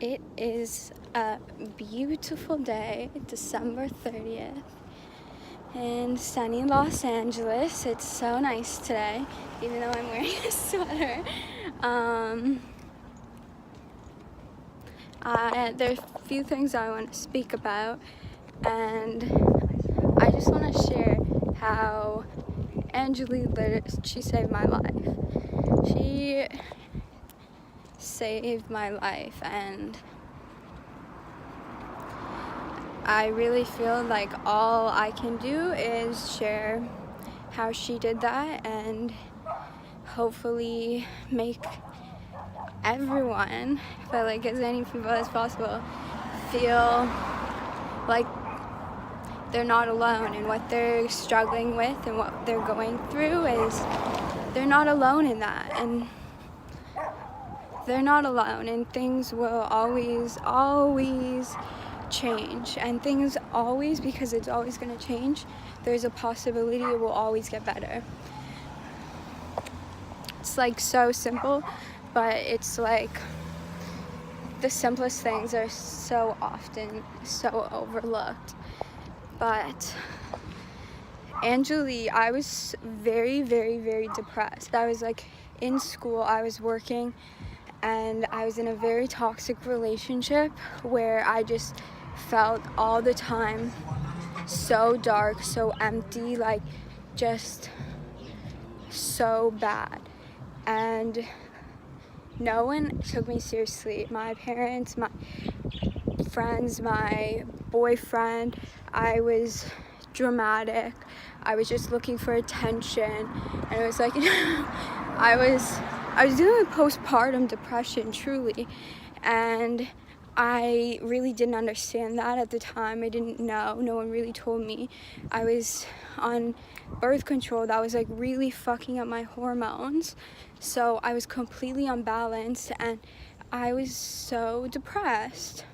It is a beautiful day, December 30th, in sunny Los Angeles. It's so nice today, even though I'm wearing a sweater. There's a few things I want to speak about, and I just want to share how Angeli, she saved my life. She saved my life, and I really feel like all I can do is share how she did that and hopefully make everyone, but like as many people as possible, feel like they're not alone in what they're struggling with and what they're going through. Is they're not alone in that, and they're not alone, and things will always change, and things always, because it's always going to change, there's a possibility it will always get better. It's like so simple, but it's like the simplest things are so often so overlooked. But Angeli, I was very, very, very depressed. I was like in school, I was working, and I was in a very toxic relationship where I just felt all the time so dark, so empty, like just so bad. And no one took me seriously. My parents, my friends, my boyfriend. I was dramatic. I was just looking for attention, and it was like I was dealing with postpartum depression, truly, and I really didn't understand that at the time. I didn't know. No one really told me. I was on birth control that was like really fucking up my hormones, so I was completely unbalanced, and I was so depressed,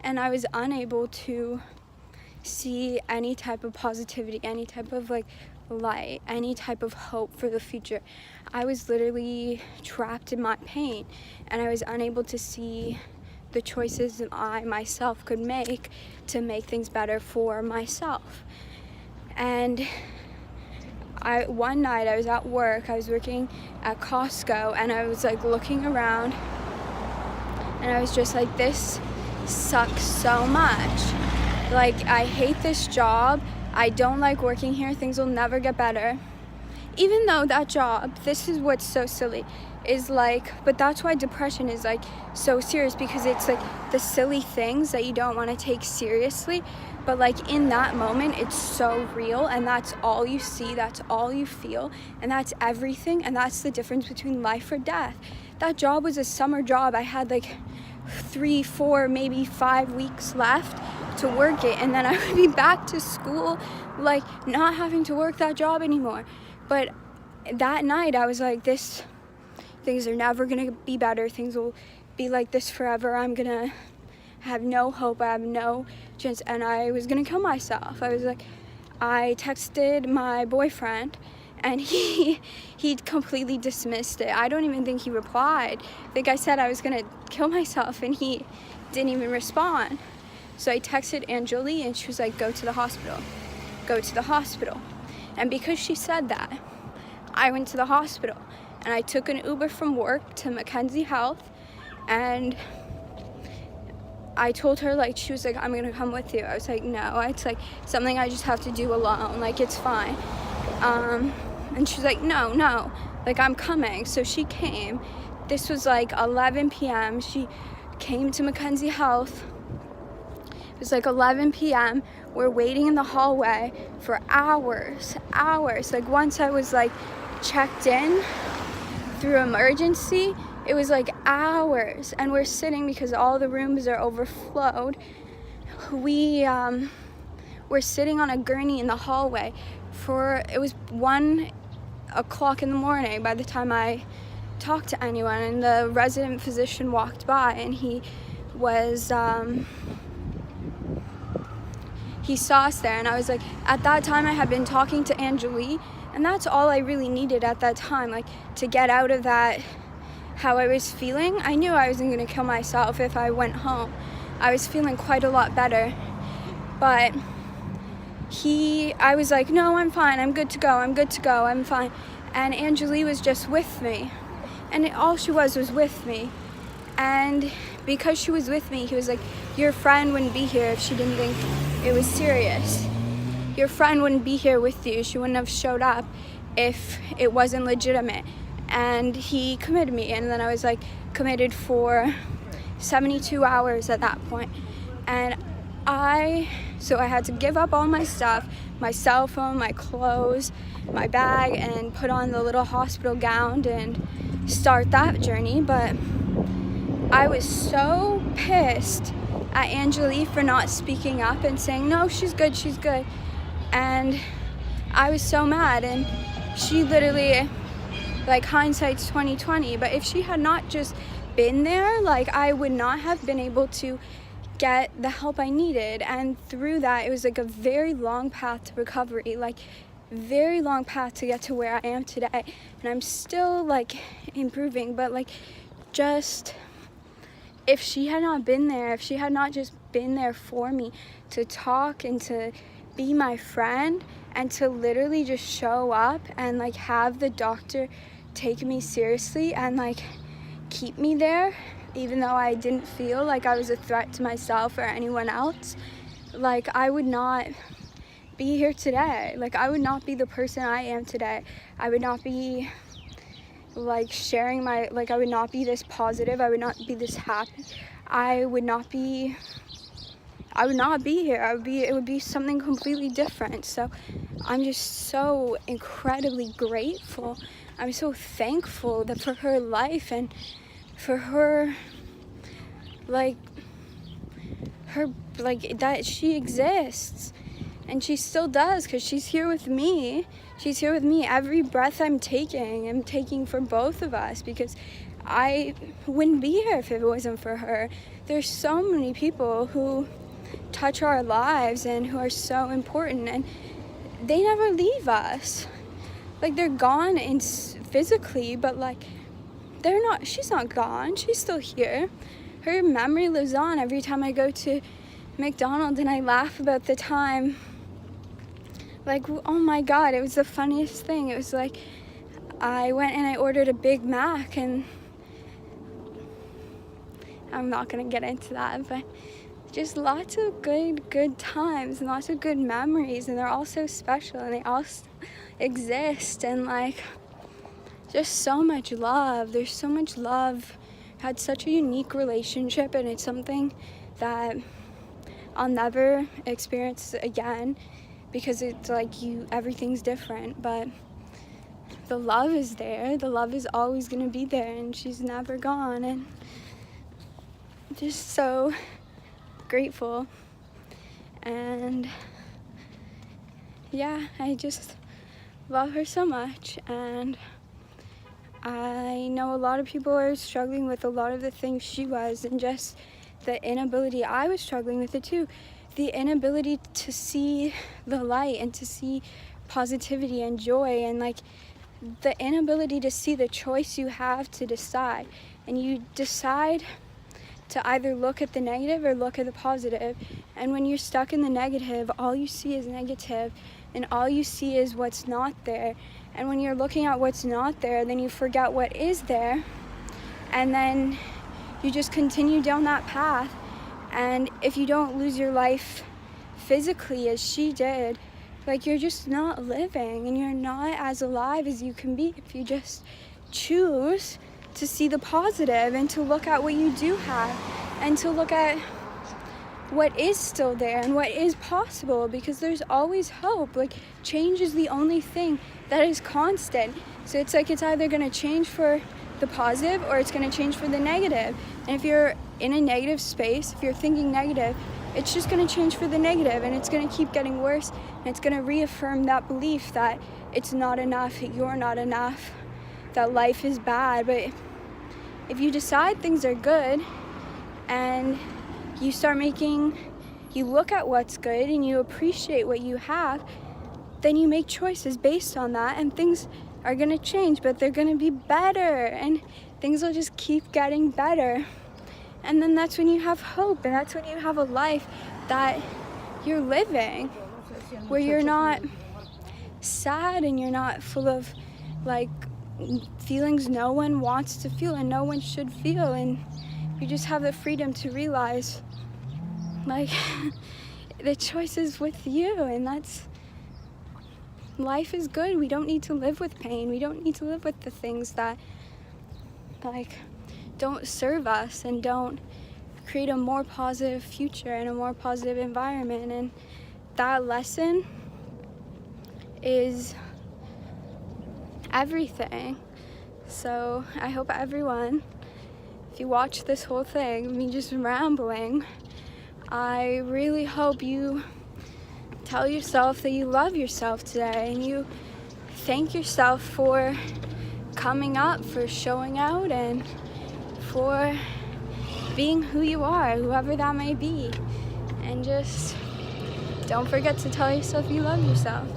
and I was unable to see any type of positivity, any type of like light, any type of hope for the future. I was literally trapped in my pain, and I was unable to see the choices that I myself could make to make things better for myself. And one night I was at work, I was working at Costco, and I was like looking around, and I was just like, this sucks so much. Like, I hate this job. I don't like working here. Things will never get better. Even though that job, this is what's so silly, is like, but that's why depression is like so serious, because it's like the silly things that you don't want to take seriously, but like in that moment it's so real, and that's all you see, that's all you feel, and that's everything, and that's the difference between life or death. That job was a summer job. I had like 3, 4, maybe 5 weeks left to work it, and then I would be back to school, like not having to work that job anymore. But that night I was like, things are never gonna be better, things will be like this forever, I'm gonna have no hope, I have no chance, and I was gonna kill myself. I texted my boyfriend, and he completely dismissed it. I don't even think he replied. I think I said I was gonna kill myself, and he didn't even respond. So I texted Angeli, and she was like, go to the hospital. And because she said that, I went to the hospital, and I took an Uber from work to Mackenzie Health, and I told her, like, she was like, I'm gonna come with you. I was like, no, it's like something I just have to do alone, like it's fine. And she was like, no, like I'm coming. So she came. This was like 11 p.m. She came to Mackenzie Health. It was like 11 p.m. We're waiting in the hallway for hours. Like once I was like checked in through emergency, it was like hours, and we're sitting because all the rooms are overflowed. We're sitting on a gurney in the hallway it was 1 o'clock in the morning by the time I talked to anyone, and the resident physician walked by, and he saw us there, and I was like, at that time I had been talking to Angeli, and that's all I really needed at that time, like to get out of that how I was feeling, I knew I wasn't going to kill myself if I went home. I was feeling quite a lot better. But I was like, no, I'm fine. I'm good to go. I'm fine. And Angeli was just with me. And all she was with me. And because she was with me, he was like, your friend wouldn't be here if she didn't think it was serious. Your friend wouldn't be here with you. She wouldn't have showed up if it wasn't legitimate. And he committed me. And then I was like committed for 72 hours at that point. And so I had to give up all my stuff, my cell phone, my clothes, my bag, and put on the little hospital gown and start that journey. But I was so pissed at Angeli for not speaking up and saying, no, she's good. And I was so mad, and she literally, like, hindsight's 20/20, but if she had not just been there, like, I would not have been able to get the help I needed. And through that, it was like a very long path to recovery, like very long path to get to where I am today. And I'm still like improving, but like, just if she had not been there, if she had not just been there for me to talk and to be my friend and to literally just show up and like have the doctor take me seriously and like keep me there, even though I didn't feel like I was a threat to myself or anyone else, like I would not be here today. Like I would not be the person I am today. I would not be like sharing my, like I would not be this positive. I would not be this happy. I would not be here. It would be something completely different. So I'm just so incredibly grateful. I'm so thankful that for her life and for her that she exists, and she still does, because she's here with me. She's here with me. Every breath I'm taking for both of us, because I wouldn't be here if it wasn't for her. There's so many people who touch our lives and who are so important, and they never leave us. Like, they're gone physically, but like she's not gone. She's still here. Her memory lives on every time I go to McDonald's and I laugh about the time. Like, oh my God, it was the funniest thing. It was like, I went and I ordered a Big Mac, and I'm not gonna get into that, but just lots of good times and lots of good memories, and they're all so special and they all exist, and like, just so much love. There's so much love. Had such a unique relationship, and it's something that I'll never experience again, because it's like everything's different, but the love is there. The love is always gonna be there, and she's never gone, and just so grateful. And yeah, I just love her so much, and I know a lot of people are struggling with a lot of the things she was, and just the inability, I was struggling with it too, the inability to see the light and to see positivity and joy, and like the inability to see the choice you have to decide. And you decide to either look at the negative or look at the positive. And when you're stuck in the negative, all you see is negative, and all you see is what's not there. And when you're looking at what's not there, then you forget what is there, and then you just continue down that path. And if you don't lose your life physically as she did, like, you're just not living, and you're not as alive as you can be if you just choose to see the positive and to look at what you do have and to look at what is still there and what is possible, because there's always hope. Like, change is the only thing that is constant. So it's like, it's either going to change for the positive or it's going to change for the negative. And if you're in a negative space, if you're thinking negative, it's just going to change for the negative, and it's going to keep getting worse, and it's going to reaffirm that belief that it's not enough, that you're not enough, that life is bad. But if you decide things are good, and you look at what's good and you appreciate what you have, then you make choices based on that, and things are going to change, but they're going to be better. And things will just keep getting better. And then that's when you have hope, and that's when you have a life that you're living, where you're not sad and you're not full of like feelings no one wants to feel and no one should feel, and you just have the freedom to realize like the choice is with you, and that's life is good. We don't need to live with pain. We don't need to live with the things that like don't serve us and don't create a more positive future and a more positive environment. And that lesson is everything. So I hope everyone, if you watch this whole thing, me just rambling, I really hope you tell yourself that you love yourself today, and you thank yourself for coming up, for showing out, and for being who you are, whoever that may be. And just don't forget to tell yourself you love yourself.